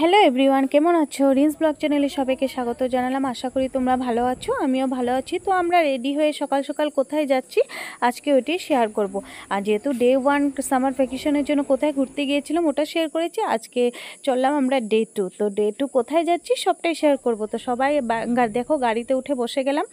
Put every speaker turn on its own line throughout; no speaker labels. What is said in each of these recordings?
Hello everyone, কেমন আছো? Rinse blog চ্যানেলে সবাইকে স্বাগত জানালাম। আশা করি তোমরা ভালো আছো, আমিও ভালো আছি। তো আমরা রেডি হয়ে সকাল সকাল কোথায় যাচ্ছি আজকে ওইটাই শেয়ার করব। আর যেহেতু ডে 1 সামার ভ্যাকেশনের জন্য কোথায় ঘুরতে গিয়েছিলাম ওটা শেয়ার করেছি। আজকে চললাম আমরা ডে 2। তো ডে 2 কোথায় যাচ্ছি সবটাই শেয়ার করব। তো সবাই দেখো গাড়িতে উঠে বসে গেলাম।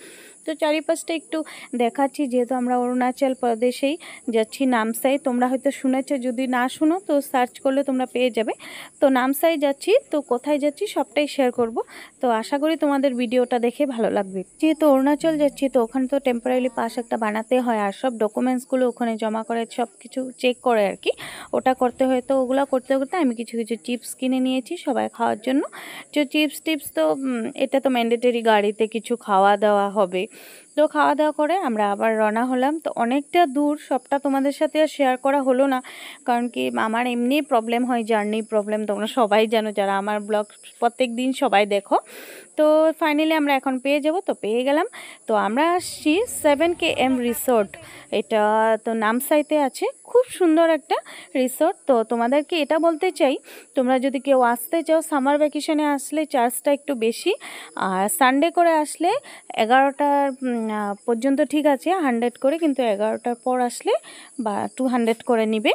তো চারিপাশটা একটু দেখাচ্ছি, যেহেতু আমরা অরুণাচল প্রদেশেই যাচ্ছি, নামসাই। তোমরা হয়তো শুনেছো, যদি না শুনো তো সার্চ করলে তোমরা পেয়ে যাবে। তো নামসাই যাচ্ছি, তো কোথায় যাচ্ছি সবটাই শেয়ার করব। তো আশা করি তোমাদের ভিডিওটা দেখে ভালো লাগবে। যেহেতু অরুণাচল যাচ্ছি তো ওখানে তো টেম্পোরারি পাস একটা বানাতে হয়, আর সব ডকুমেন্টসগুলো ওখানে জমা করে সব কিছু চেক করে আর কি, ওটা করতে হয়। তো ওগুলো করতে করতে আমি কিছু কিছু চিপস কিনে নিয়েছি সবাই খাওয়ার জন্য। যে চিপস টিপস তো এটা তো ম্যান্ডেটরি, গাড়িতে কিছু খাওয়া দাওয়া হবে। তো খাওয়া দাওয়া করে আমরা আবার রওনা হলাম। তো অনেকটা দূর, সবটা তোমাদের সাথে আর শেয়ার করা হলো না, কারণ কি আমার এমনি প্রবলেম হয়, জার্নি প্রবলেম, তোমরা সবাই জানো যারা আমার ব্লগ প্রত্যেক দিন সবাই দেখো। তো ফাইনালি আমরা এখন পেয়ে যাব, তো পেয়ে গেলাম। তো আমরা আসছি 7KM রিসোর্ট, এটা তো নামসাইতে আছে। খুব সুন্দর একটা রিসোর্ট। তো তোমাদেরকে এটা বলতে চাই, তোমরা যদি কেউ আসতে চাও সামার ভ্যাকেশনে আসলে চার্জটা একটু বেশি, আর সানডে করে আসলে 11টা পর্যন্ত ঠিক আছে 100 করে, কিন্তু 11টার পর আসলে বা 200 করে নিবে।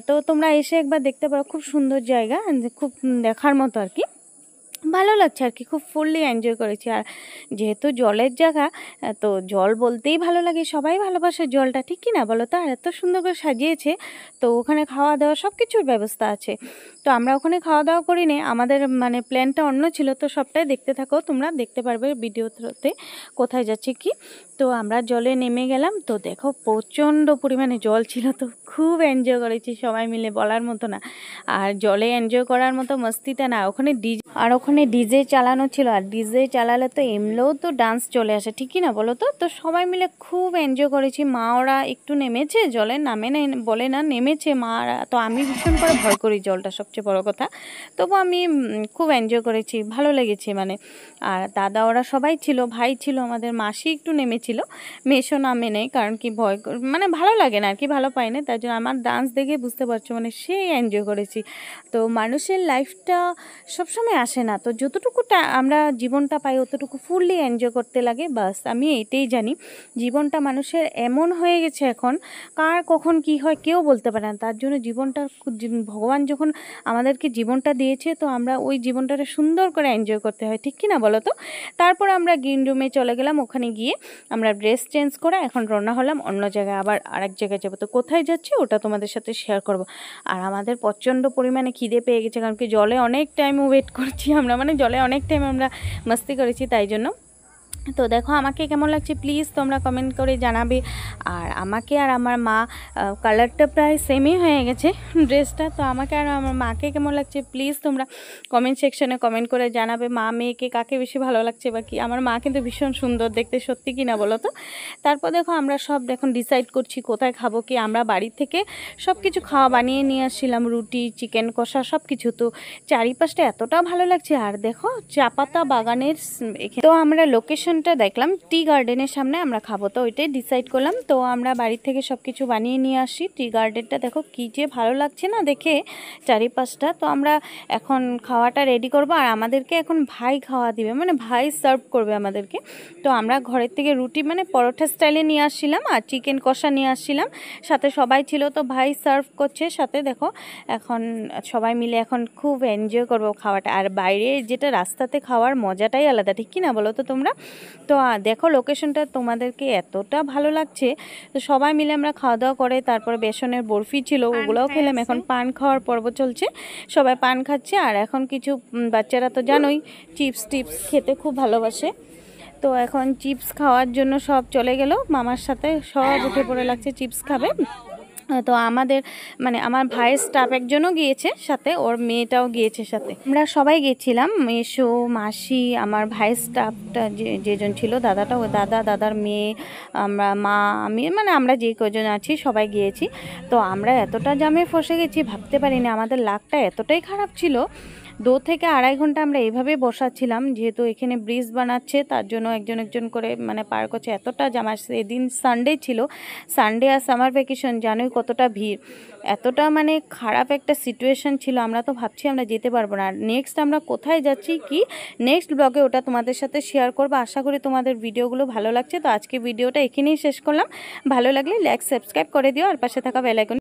তো তোমরা এসে একবার দেখতে পারো, খুব সুন্দর জায়গা, খুব দেখার মতো আর কি, ভালো লাগছে আর কি, খুব ফুললি এনজয় করেছি। আর যেহেতু জলের জায়গা, তো জল বলতেই ভালো লাগে, সবাই ভালোবাসে জলটা, ঠিক কি না বলো? তো আর এত সুন্দর করে সাজিয়েছে। তো ওখানে খাওয়া দাওয়া সব কিছুর ব্যবস্থা আছে। তো আমরা ওখানে খাওয়া দাওয়া করিনি, আমাদের মানে প্ল্যানটা অন্য ছিল। তো সবটাই দেখতে থাকো, তোমরা দেখতে পারবে ভিডিওতে কোথায় যাচ্ছে কি। তো আমরা জলে নেমে গেলাম। তো দেখো প্রচণ্ড পরিমাণে জল ছিল, তো খুব এনজয় করেছি সবাই মিলে, বলার মতো না। আর জলে এনজয় করার মতো মস্তিটা না, ওখানে ডিজে চালানো ছিল। আর ডিজে চালালে তো এমনিও তো ডান্স চলে আসে, ঠিকই না বলো? তো তো সবাই মিলে খুব এনজয় করেছি। মা ওরা একটু নেমেছে জলে, নামে না বলে না, নেমেছে মারা। তো আমি ভীষণ করে ভয় করি জলটা, সবচেয়ে বড় কথা। তবু আমি খুব এনজয় করেছি, ভালো লেগেছে মানে। আর দাদা ওরা সবাই ছিল, ভাই ছিল, আমাদের মাসি একটু নেমেছিল, মেশো নামে নেই, কারণ কি ভয় মানে ভালো লাগে না আর কি, ভালো পাই না। তাই জন্য আমার ডান্স দেখে বুঝতে পারছো মানে সেই এনজয় করেছি। তো মানুষের লাইফটা সবসময় আসে না, তো যতটুকু আমরা জীবনটা পাই অতটুকু ফুললি এনজয় করতে লাগে, বাস আমি এইটাই জানি। জীবনটা মানুষের এমন হয়ে গেছে এখন, কার কখন কি হয় কেউ বলতে পারে না। তার জন্য জীবনটা, ভগবান যখন আমাদেরকে জীবনটা দিয়েছে, তো আমরা ওই জীবনটাকে সুন্দর করে এনজয় করতে হয়, ঠিক কি না বলো? তো তারপর আমরা গ্রিন রুমে চলে গেলাম, ওখানে গিয়ে আমরা ড্রেস চেঞ্জ করে এখন রওনা হলাম অন্য জায়গায়, আবার আরেক জায়গায় যাবো। তো কোথায় যাচ্ছি ওটা তোমাদের সাথে শেয়ার করব। আর আমাদের প্রচণ্ড পরিমাণে খিদে পেয়ে গেছে, কারণ কি জলে অনেক টাইম ওয়েট করছি আমরা, মানে জলে অনেক টাইম আমরা মস্তি করেছি, তাই জন্য। তো দেখো আমাকে কেমন লাগছে প্লিজ তোমরা কমেন্ট করে জানাবে। আর আমাকে আর আমার মা, কালারটা প্রায় সেমই হয়ে গেছে ড্রেসটা। তো আমাকে আর আমার মাকে কেমন লাগছে প্লিজ তোমরা কমেন্ট সেকশনে কমেন্ট করে জানাবে, মা মেয়েকে কাকে বেশি ভালো লাগছে বা কি। আমার মা কিন্তু ভীষণ সুন্দর দেখতে, সত্যি কি না বলো? তো তারপর দেখো আমরা সব এখন ডিসাইড করছি কোথায় খাবো কি। আমরা বাড়ি থেকে সব কিছু খাওয়া বানিয়ে নিয়ে আসছিলাম, রুটি, চিকেন কষা, সব কিছু। তো চারিপাশটা এতটা ভালো লাগছে। আর দেখো চা পাতা বাগানের, তো আমরা লোকেশনটা দেখলাম টি গার্ডেনের সামনে আমরা খাবো, তো ওইটাই ডিসাইড করলাম। তো আমরা বাড়ি থেকে সব কিছু বানিয়ে নিয়ে আসি। টি গার্ডেনটা দেখো কী যে ভালো লাগছে না দেখে চারিপাশটা। তো আমরা এখন খাওয়াটা রেডি করব, আর আমাদেরকে এখন ভাই খাওয়া দিবে, মানে ভাই সার্ভ করবে আমাদেরকে। তো আমরা ঘরের থেকে রুটি মানে পরোটা স্টাইলে নিয়ে আসছিলাম, আর চিকেন কষা নিয়ে আসছিলাম, সাথে সবাই ছিল। তো ভাই সার্ভ করছে সাথে, দেখো এখন সবাই মিলে এখন খুব এনজয় করবো খাওয়াটা। আর বাইরে যেটা রাস্তাতে খাওয়ার মজাটাই আলাদা, ঠিক কি না বলো তো তোমরা? তো দেখো লোকেশনটা তোমাদেরকে এতটা ভালো লাগছে। তো সবাই মিলে আমরা খাওয়া দাওয়া করে তারপরে বেসনের বরফি ছিল, ওগুলোও খেলাম। এখন পান খাওয়ার পর্ব চলছে, সবাই পান খাচ্ছে। আর এখন কিছু বাচ্চারা তো জানোই চিপস টিপস খেতে খুব ভালোবাসে, তো এখন চিপস খাওয়ার জন্য সব চলে গেল মামার সাথে, সব উঠে পড়ে লাগছে চিপস খাবে। তো আমাদের মানে আমার ভাইয়ের স্টাফ একজনও গিয়েছে সাথে, ওর মেয়েটাও গিয়েছে সাথে, আমরা সবাই গেছিলাম, মেশো, মাসি, আমার ভাইয়ের স্টাফটা যেজন ছিল, দাদাটা, ও দাদা, দাদার মেয়ে, আমরা, মা, আমি, মানে আমরা যে কজন আছি সবাই গিয়েছি। তো আমরা এতটা জামে ফসে গেছি ভাবতে পারিনি, আমাদের লাকটা এতটাই খারাপ ছিল 2 থেকে আড়াই ঘন্টা আমরা এইভাবে বসাচ্ছিলাম, যেহেতু এখানে ব্রিজ বানাচ্ছে তার জন্য একজন একজন করে মানে পার করছে। এতটা জামা, সেদিন সানডে ছিল, সানডে আর সামার ভ্যাকেশন, জানোই কতটা ভিড়, এতটা মানে খারাপ একটা সিচুয়েশন ছিল, আমরা তো ভাবছি আমরা যেতে পারবো না। আর নেক্সট আমরা কোথায় যাচ্ছি কি নেক্সট ব্লগে ওটা তোমাদের সাথে শেয়ার করবো। আশা করি তোমাদের ভিডিওগুলো ভালো লাগছে। তো আজকে ভিডিওটা এখানেই শেষ করলাম। ভালো লাগলে লাইক সাবস্ক্রাইব করে দিও আর পাশে থাকা বেল আইকন